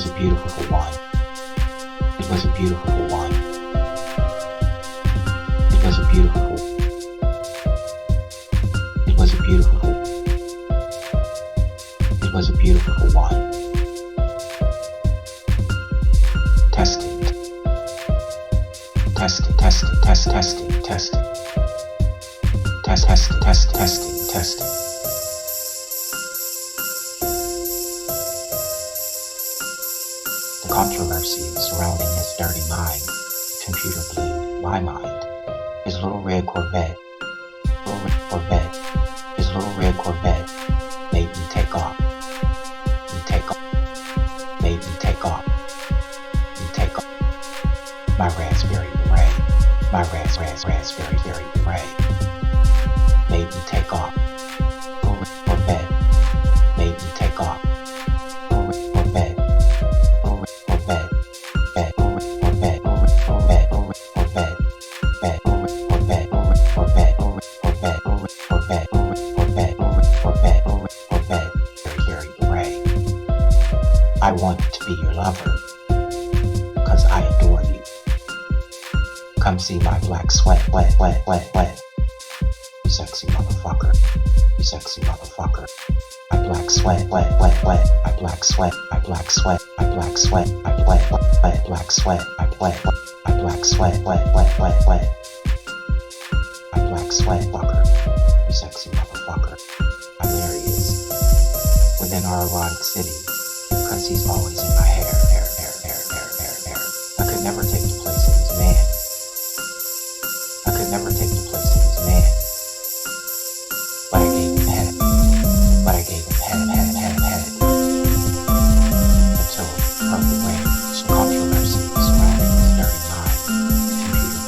a beautiful one. It was a beautiful one. It was a beautiful. It was a beautiful. It was a beautiful one. Testing. Testing, testing, testing, testing. Testing. The controversy surrounding his dirty mind, computer bleed, my mind. His little red Corvette, his little red Corvette made me take off. Made me take off. My raspberry beret, raspberry beret made me take off. Corvette made me take off. Corvette. I want to be your lover, 'cause I adore you. Come see my black sweat, wet. You sexy motherfucker. My black sweat, wet. My black sweat, My black sweat, wet. My black sweat, fucker. You sexy motherfucker. Hilarious. Within our erotic city, 'cause he's always in my hair. I could never take the place of his man. But I gave him head. Until purple rain, some controversy surrounding his dirty mind.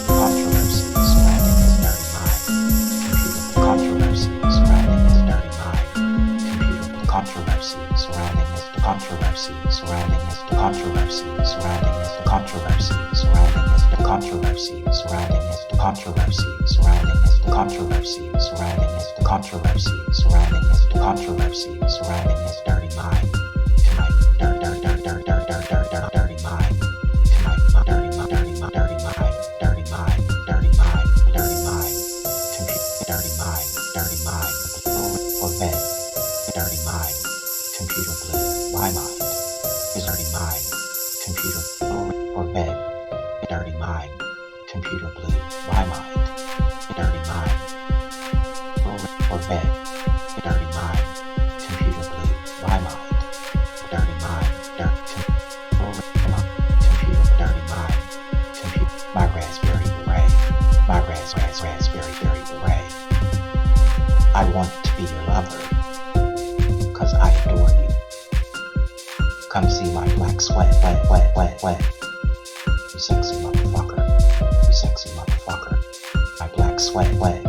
Controversy surrounding his dirty mind. Controversy surrounding his dirty mind. Controversy surrounding his controversy surrounding his controversy surrounding his controversy surrounding his controversy surrounding his controversy surrounding his controversy surrounding his controversy surrounding his controversy surrounding his dirty mind. Tonight, dirty mind. Tonight, dirty mind. Computer, dirty mind. Corvette, dirty mind. Computer bleed, my mind. His dirty mind. Computer, Corvette, dirty mind. Computer bleed, my mind. Dirty mind. Corvette, dirty mind. Computer bleed, my mind. Dirty mind. Computer, dirty mind. My raspberry beret. Raspberry beret. I want to be your lover, 'cause I adore you. Come see my black sweat, wet. You sexy motherfucker. My black sweat, wet.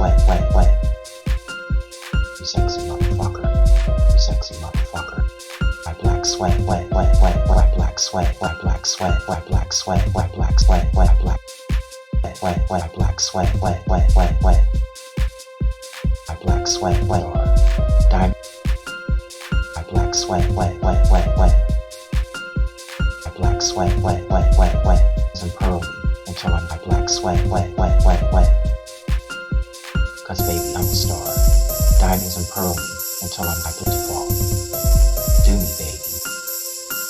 You sexy motherfucker. My black sweat, wet. My black sweat, wet. My black sweat, wet. My black sweat, wet. Diamond. My black sweat, wet. My black sweat, wet. And pearly until I'm my black sweat, wet. 'Cause baby, I'm a star. Diamonds and pearl me until I'm my to fall. Do me, baby.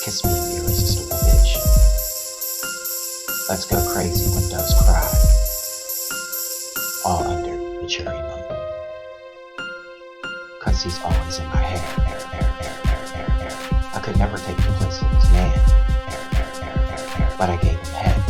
Kiss me, you irresistible bitch. Let's go crazy when doves cry. All under the cherry moon. 'Cause he's always in my hair. I could never take the place of his man. But I gave him head.